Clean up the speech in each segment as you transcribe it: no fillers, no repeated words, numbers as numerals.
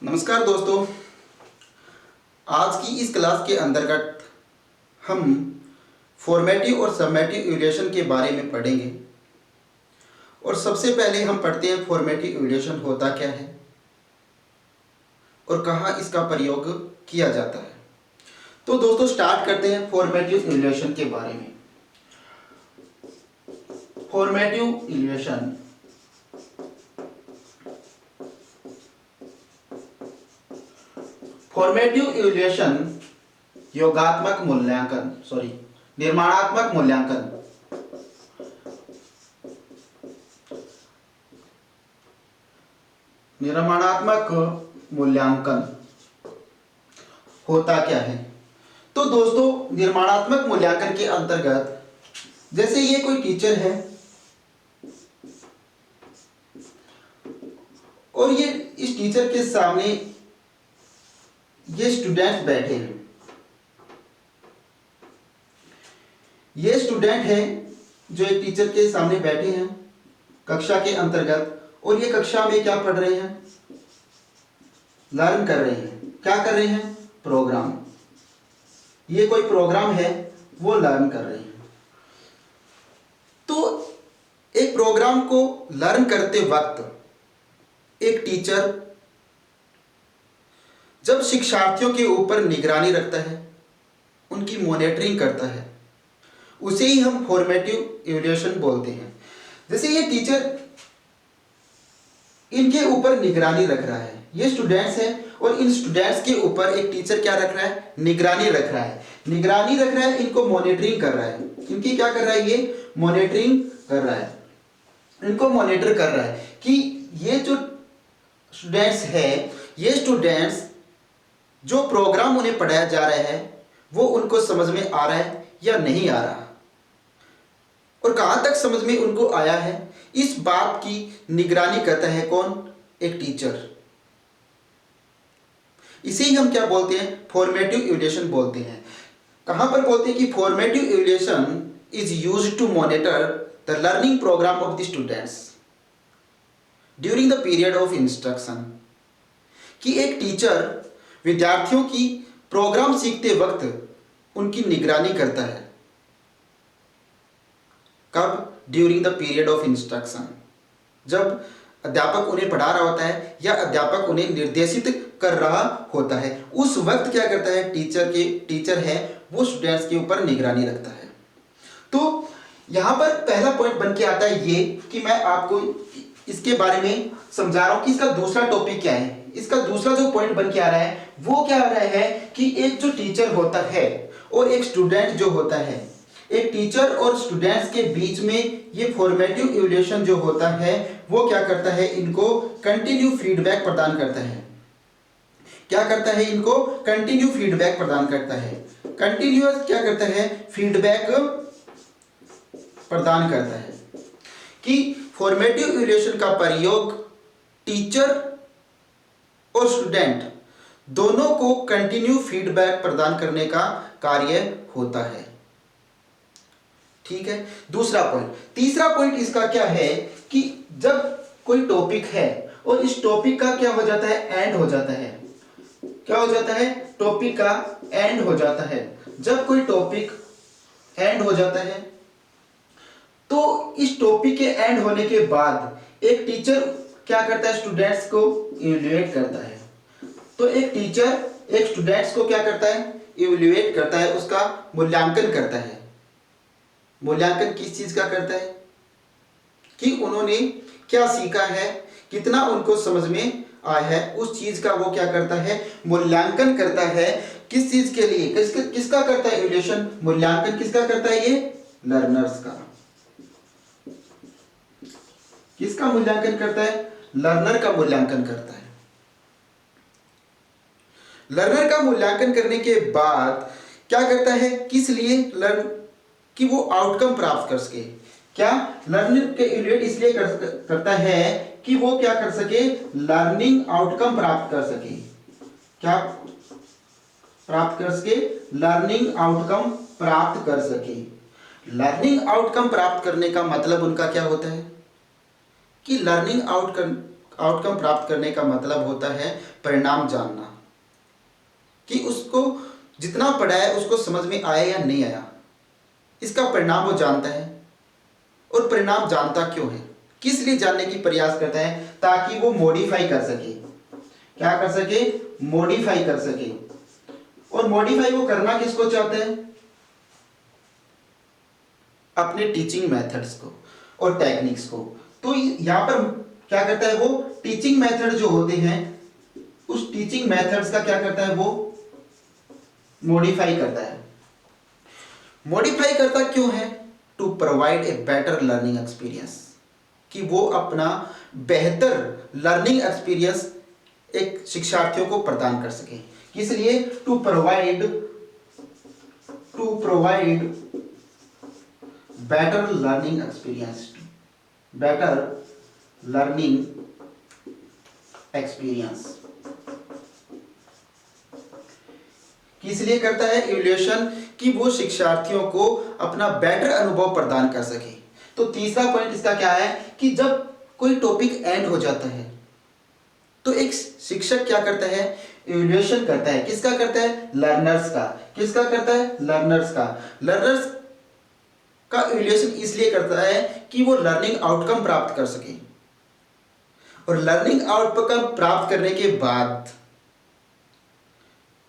नमस्कार दोस्तों। आज की इस क्लास के अंतर्गत हम फॉर्मेटिव और समेटिव इवैल्यूएशन के बारे में पढ़ेंगे। और सबसे पहले हम पढ़ते हैं फॉर्मेटिव इवैल्यूएशन होता क्या है और कहाँ इसका प्रयोग किया जाता है। तो दोस्तों स्टार्ट करते हैं फॉर्मेटिव इवैल्यूएशन के बारे में। फॉर्मेटिव इवैल्यूएशन योगात्मक मूल्यांकन निर्माणात्मक मूल्यांकन होता क्या है। तो दोस्तों निर्माणात्मक मूल्यांकन के अंतर्गत जैसे ये कोई टीचर है और ये इस टीचर के सामने ये स्टूडेंट्स बैठे हैं। ये स्टूडेंट हैं जो एक टीचर के सामने बैठे हैं कक्षा के अंतर्गत, और ये कक्षा में क्या पढ़ रहे हैं, लर्न कर रहे हैं। क्या कर रहे हैं, प्रोग्राम। ये कोई प्रोग्राम है वो लर्न कर रहे हैं। तो एक प्रोग्राम को लर्न करते वक्त एक टीचर जब शिक्षार्थियों के ऊपर निगरानी रखता है, उनकी मॉनिटरिंग करता है, उसे ही हम फॉर्मेटिव इवैल्यूएशन बोलते हैं। जैसे ये टीचर इनके ऊपर निगरानी रख रहा है, ये स्टूडेंट्स हैं और इन स्टूडेंट्स के ऊपर एक टीचर क्या रख रहा है, निगरानी रख रहा है। निगरानी रख रहा है, इनको मॉनिटरिंग कर रहा है। इनकी क्या कर रहा है, ये मॉनिटरिंग कर रहा है, इनको मॉनिटर कर रहा है कि ये जो स्टूडेंट्स है, ये स्टूडेंट्स जो प्रोग्राम उन्हें पढ़ाया जा रहा है वो उनको समझ में आ रहा है या नहीं आ रहा, और कहां तक समझ में उनको आया है, इस बात की निगरानी करता है कौन, एक टीचर। इसे ही हम क्या बोलते हैं, फॉर्मेटिव इवैल्यूएशन बोलते हैं। कहां पर बोलते हैं कि formative evaluation is used to monitor the learning program of the students during the period of instruction. कि एक टीचर विद्यार्थियों की प्रोग्राम सीखते वक्त उनकी निगरानी करता है। कब, during the period of instruction, जब अध्यापक उन्हें पढ़ा रहा होता है या अध्यापक उन्हें निर्देशित कर रहा होता है, उस वक्त क्या करता है, टीचर है वो स्टूडेंट्स के ऊपर निगरानी रखता है। तो यहां पर पहला पॉइंट बन के आता है ये कि मैं आपको इसके बारे में समझा रहा हूं कि इसका दूसरा टॉपिक क्या है। इसका दूसरा जो पॉइंट बन के आ रहा है वो क्या आ रहा है कि एक जो टीचर होता है और एक स्टूडेंट जो होता है, एक टीचर और स्टूडेंट्स के बीच में ये फॉर्मेटिव इवैल्यूएशन जो होता है वो क्या करता है, इनको कंटिन्यू फीडबैक प्रदान करता है। क्या करता है, इनको कंटिन्यू फीडबैक प्रदान करता है। कंटिन्यूअस क्या करता है, फीडबैक प्रदान करता है। कि फॉर्मेटिव इवैल्यूएशन का प्रयोग टीचर और स्टूडेंट दोनों को कंटिन्यू फीडबैक प्रदान करने का कार्य होता है। ठीक है, दूसरा पॉइंट। तीसरा पॉइंट इसका क्या है कि जब कोई टॉपिक है और इस टॉपिक का क्या हो जाता है, एंड हो जाता है। क्या हो जाता है, टॉपिक का एंड हो जाता है। जब कोई टॉपिक एंड हो जाता है तो इस टॉपिक के एंड होने के बाद एक टीचर क्या करता है, स्टूडेंट्स को इवैल्यूएट करता है। तो एक टीचर एक स्टूडेंट्स को क्या करता है, इवैल्यूएट करता है, उसका मूल्यांकन करता है। मूल्यांकन किस चीज का करता है, कि उन्होंने क्या सीखा है, कितना उनको समझ में आया है, उस चीज का वो क्या करता है, मूल्यांकन करता है। किस चीज के लिए, किसका करता है इवैल्यूएशन, मूल्यांकन किसका करता है, ये लर्नर्स का। किसका मूल्यांकन करता है, लर्नर का मूल्यांकन करता है। लर्नर का मूल्यांकन करने के बाद क्या करता है, किस लिए, लर्न कि वो आउटकम प्राप्त कर सके। क्या, लर्निंग के इवैल्यूएट इसलिए करता है कि वो क्या कर सके, लर्निंग आउटकम प्राप्त कर सके। क्या प्राप्त कर सके, लर्निंग आउटकम प्राप्त कर सके। लर्निंग आउटकम प्राप्त करने का मतलब उनका क्या होता है कि लर्निंग आउटकम आउटकम प्राप्त करने का मतलब होता है परिणाम जानना, कि उसको जितना पढ़ा है उसको समझ में आया या नहीं आया, इसका परिणाम वो जानता है। और परिणाम जानता क्यों है, किस लिए जानने की प्रयास करता है, ताकि वो मॉडिफाई कर सके। क्या कर सके, मॉडिफाई कर सके। और मॉडिफाई वो करना किसको चाहते हैं, अपने टीचिंग मेथड्स को और टेक्निक्स को। तो यहां पर क्या करता है, वो टीचिंग मेथड जो होते हैं उस टीचिंग मेथड्स का क्या करता है, वो मॉडिफाई करता है। मॉडिफाई करता क्यों है, to provide a better learning experience, कि वो अपना बेहतर लर्निंग एक्सपीरियंस एक शिक्षार्थियों को प्रदान कर सके। इसलिए to provide better learning experience, better learning experience इसलिए करता है इवैल्यूएशन, कि वो शिक्षार्थियों को अपना बेटर अनुभव प्रदान कर सके। तो तीसरा पॉइंट इसका क्या है, कि जब कोई टॉपिक एंड हो जाता है तो एक शिक्षक क्या करता है, इवैल्यूएशन करता है। किसका करता है, लर्नर्स का। किसका करता है, लर्नर्स का। लर्नर्स का इवैल्यूएशन इसलिए करता है कि वो लर्निंग आउटकम प्राप्त कर सके। और लर्निंग आउटकम प्राप्त करने के बाद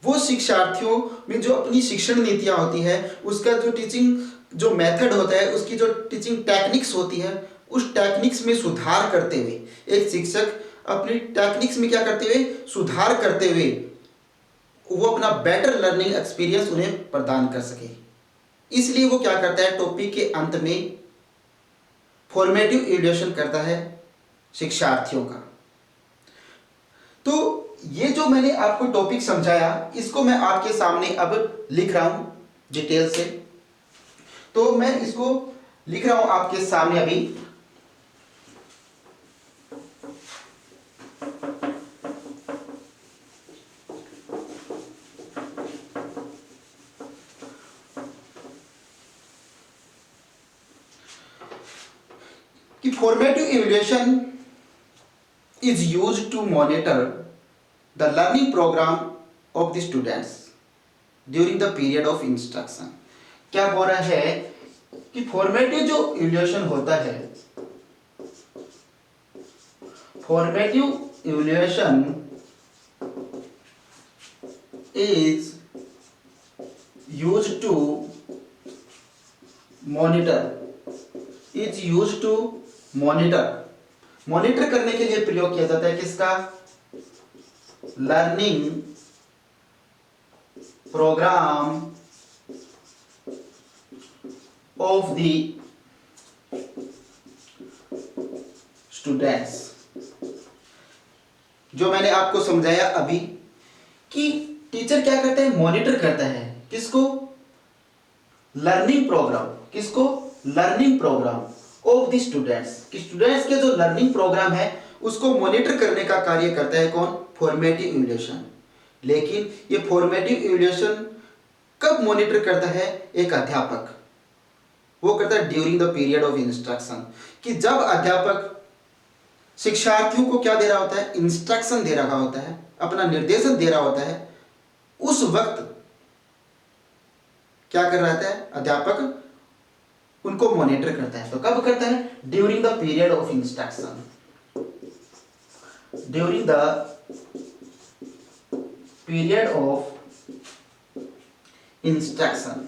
वो शिक्षार्थियों में जो अपनी शिक्षण नीतियां होती है, उसका जो टीचिंग जो मेथड होता है, उसकी जो टीचिंग टेक्निक्स होती है, उस टेक्निक्स में सुधार करते हुए एक शिक्षक अपनी टेक्निक्स में क्या करते हुए, सुधार करते हुए वो अपना बेटर लर्निंग एक्सपीरियंस उन्हें प्रदान कर सके। इसलिए वो क्या करता है, टॉपिक के अंत में फॉर्मेटिव इवैल्यूएशन करता है शिक्षार्थियों का। तो ये जो मैंने आपको टॉपिक समझाया, इसको मैं आपके सामने अब लिख रहा हूं डिटेल से। तो मैं इसको लिख रहा हूं आपके सामने अभी। कि formative evaluation is used to monitor the learning program of the students during the period of instruction। क्या बोल रहा है कि फॉर्मेटिव जो इवैल्यूएशन होता है, formative evaluation is used to monitor, monitor करने के लिए प्रयोग किया जाता है। किसका, learning program of the students. जो मैंने आपको समझाया अभी, कि टीचर क्या करता है, मॉनिटर करता है। किसको, लर्निंग प्रोग्राम। किसको, learning program of the students, कि स्टूडेंट्स के जो लर्निंग प्रोग्राम है उसको मॉनिटर करने का कार्य करता है कौन, फॉर्मेटिव इवैल्यूएशन। लेकिन ये फॉर्मेटिव इवैल्यूएशन कब मॉनिटर करता है, एक अध्यापक। वो करता है during the period of instruction, कि जब अध्यापक शिक्षार्थियों को क्या दे रहा होता है, इंस्ट्रक्शन दे रहा होता है, अपना निर्देशन दे रहा होता है, उस वक्त क्या कर रहा है अध्यापक, उनको मॉनिटर करता है। तो कब करता है, during the period of instruction, during the period of instruction.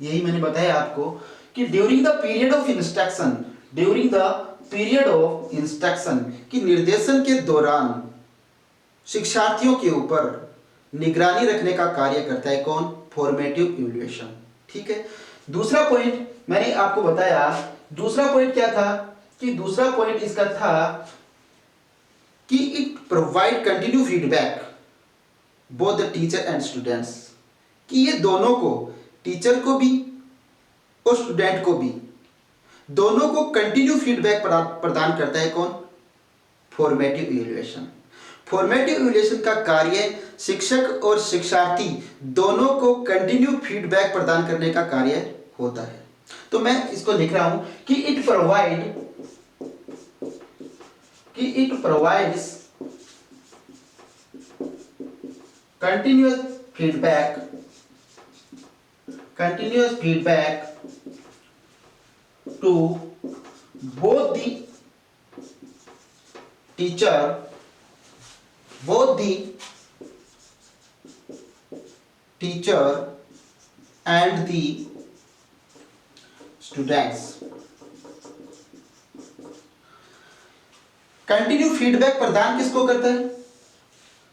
यही मैंने बताया आपको कि during the period of instruction, during the period of instruction, कि निर्देशन के दौरान शिक्षार्थियों के ऊपर निगरानी रखने का कार्य करता है कौन, फॉर्मेटिव इवैल्यूएशन। ठीक है। दूसरा पॉइंट मैंने आपको बताया, दूसरा पॉइंट क्या था, कि दूसरा पॉइंट इसका था कि it provide continue feedback both the teacher and students, कि ये दोनों को, टीचर को भी और स्टूडेंट को भी, दोनों को कंटिन्यू फीडबैक प्रदान करता है कौन, फॉर्मेटिव इवैल्यूएशन। फॉर्मेटिव इवैल्यूएशन का कार्य शिक्षक और शिक्षार्थी दोनों को कंटिन्यू फीडबैक प्रदान करने का कार्य होता है। तो मैं इसको लिख रहा हूं कि इट प्रोवाइड कि it provides continuous feedback to both the teacher and the students. Continue feedback प्रदान किसको करता है?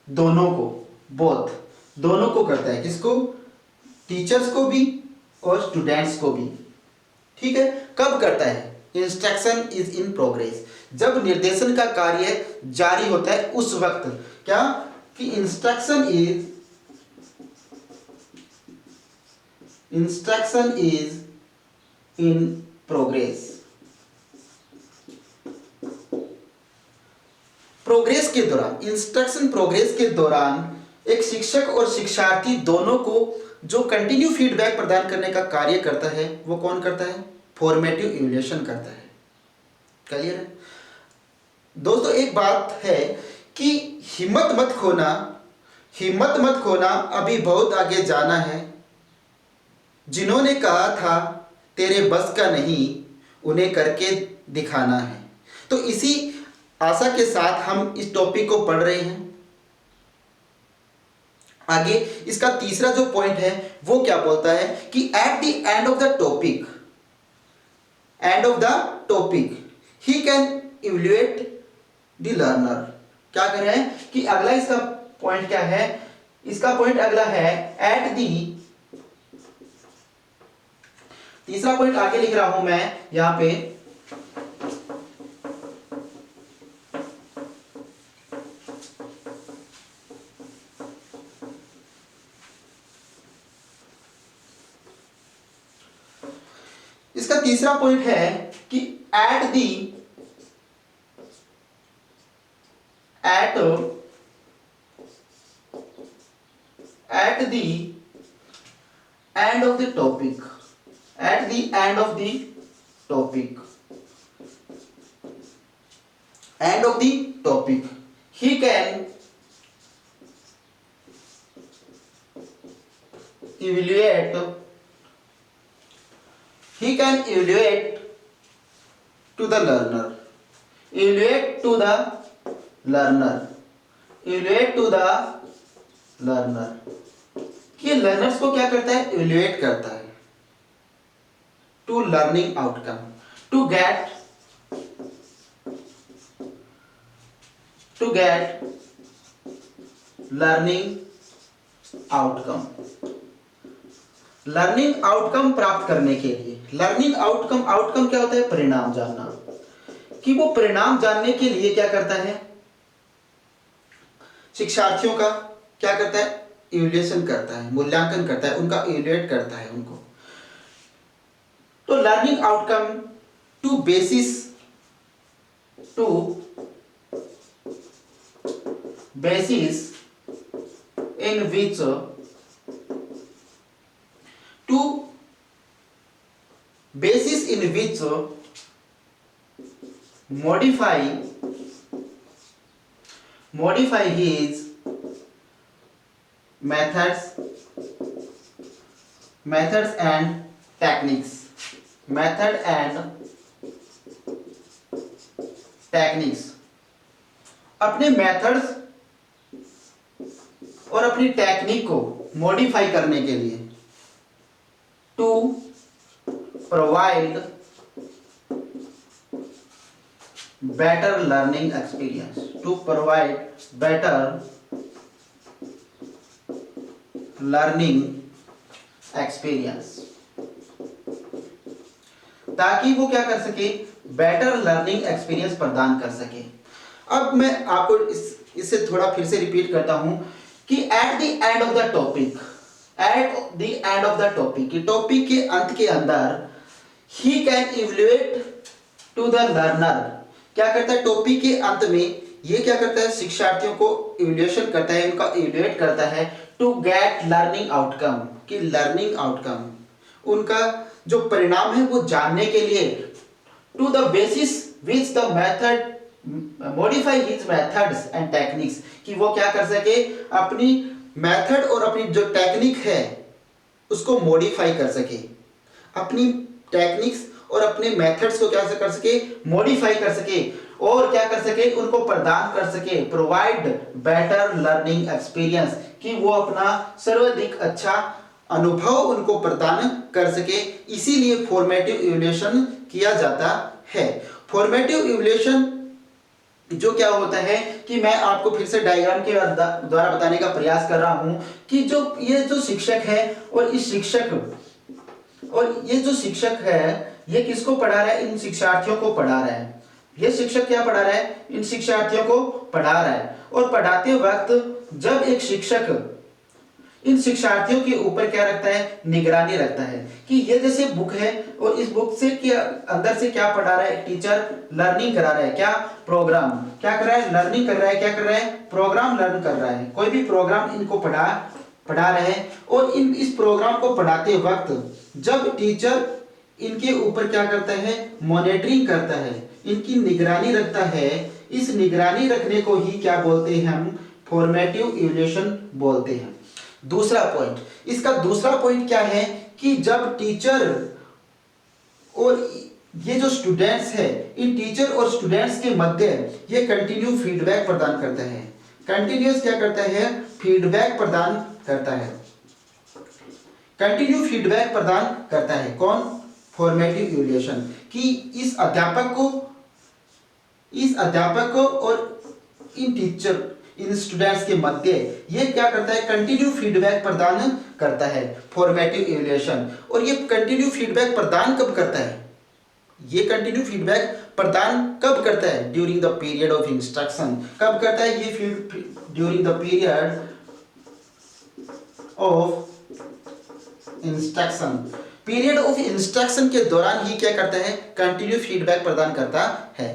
दोनों को, बोथ, दोनों को करता है। किसको? टीचर्स को भी और स्टूडेंट्स को भी। ठीक है, कब करता है? इंस्ट्रक्शन इज इन प्रोग्रेस, जब निर्देशन का कार्य जारी होता है उस वक्त। क्या कि instruction is in progress. Progress के दौरान, इंस्ट्रक्शन प्रोग्रेस के दौरान एक शिक्षक और शिक्षार्थी दोनों को जो कंटिन्यू फीडबैक प्रदान करने का कार्य करता है वो कौन करता है? फॉर्मेटिव इवैल्यूएशन करता है। क्लियर है दोस्तों? एक बात है कि हिम्मत मत खोना, अभी बहुत आगे जाना है। जिन्होंने कहा था तेरे बस का नहीं, उन्हें करके दिखाना है। तो इसी आशा के साथ हम इस टॉपिक को पढ़ रहे हैं। आगे इसका तीसरा जो पॉइंट है वो क्या बोलता है कि at the end of the topic he can evaluate the learner. क्या कर रहे हैं कि अगला इसका पॉइंट क्या है? इसका पॉइंट अगला है एट दी, तीसरा पॉइंट आगे लिख रहा हूं मैं यहां पे, इसका तीसरा पॉइंट है कि at the end of the topic, at the end of the topic, he can evaluate to the learner, कि लर्नर्स को क्या करता है? इवैल्यूएट करता है to learning outcome, to get learning outcome प्राप्त करने के लिए। लर्निंग आउटकम क्या होता है? परिणाम जानना। कि वो परिणाम जानने के लिए क्या करता है? शिक्षार्थियों का क्या करता है? इवैल्यूएशन करता है, मूल्यांकन करता है, उनका इवैल्यूएट करता है उनको। तो learning outcome to basis in which modify his methods and techniques, अपने मेथड्स और अपनी टेक्निक को मॉडिफाई करने के लिए, to provide better learning experience, ताकि वो क्या कर सके? बेटर लर्निंग एक्सपीरियंस प्रदान कर सके। अब मैं आपको इससे थोड़ा फिर से रिपीट करता हूं कि at the end of the topic, topic के अंत के अंदर ही can evaluate to the learner. क्या करता है? टॉपिक के अंत में ये क्या करता है? शिक्षार्थियों को इवैल्यूएशन करता है, उनका इवैल्यूएट करता है टू गेट लर्निंग आउटकम, कि लर्निंग आउटकम उनका जो परिणाम है वो जानने के लिए, to the basis which the method modify his methods and techniques, कि वो क्या कर सके, अपनी मेथड और अपनी जो टेक्निक है उसको मॉडिफाई कर सके, अपनी टेक्निक्स और अपने मेथड्स को क्या कर सके, मॉडिफाई कर सके, और क्या कर सके, उनको प्रदान कर सके, प्रोवाइड बेटर लर्निंग एक्सपीरियंस, कि वो अपना सर्वाधिक अच्छा अनुभव उनको प्रदान कर सके। इसीलिए फॉर्मेटिव इवैल्यूएशन किया जाता है। फॉर्मेटिव इवैल्यूएशन जो क्या होता है कि मैं आपको फिर से डायग्राम के द्वारा बताने का प्रयास कर रहा हूं कि जो ये जो शिक्षक है और इस शिक्षक और ये जो शिक्षक है ये किसको पढ़ा रहा है, इन शिक्षार्थियों को पढ़ा रहा है। ये शिक्षक क्या पढ़ा रहा है, इन शिक्षार्थियों को पढ़ा रहा है। और पढ़ाते वक्त जब एक शिक्षक इन शिक्षार्थियों के ऊपर क्या रखता है, निगरानी रखता है, कि ये जैसे बुक है और इस बुक से क्या अंदर से क्या पढ़ा रहा है, टीचर लर्निंग करा रहा है, क्या प्रोग्राम क्या कर रहा है, लर्निंग कर रहा है, क्या कर रहा है, प्रोग्राम लर्न कर रहा है, कोई भी प्रोग्राम इनको पढ़ा रहे हैं। और इस प्रोग्राम को पढ़ाते वक्त जब टीचर इनके ऊपर क्या करता है, मॉनिटरिंग करता है, इनकी निगरानी रखता है, इस निगरानी रखने को ही क्या बोलते हैं, हम फॉर्मेटिव इवैल्यूएशन बोलते हैं। दूसरा पॉइंट, इसका दूसरा पॉइंट क्या है कि जब टीचर और ये जो स्टूडेंट्स है, इन टीचर और स्टूडेंट्स के मध्य ये कंटिन्यू फीडबैक प्रदान करता है, कंटिन्यूअस क्या करता है, फीडबैक प्रदान करता है, कंटिन्यू फीडबैक प्रदान करता है। कौन, फॉर्मेटिव इवैल्यूएशन, कि इस अध्यापक को और इन टीचर इन स्टूडेंट्स के मध्य ये क्या करता है, कंटिन्यू फीडबैक प्रदान करता है, फॉर्मेटिव इवैल्यूएशन। और ये कंटिन्यू फीडबैक प्रदान कब करता है, ये कंटिन्यू फीडबैक प्रदान कब करता है, during the period of instruction. कब करता है ये, during the period of instruction, period of instruction के दौरान ही क्या करता है, कंटिन्यू फीडबैक प्रदान करता है।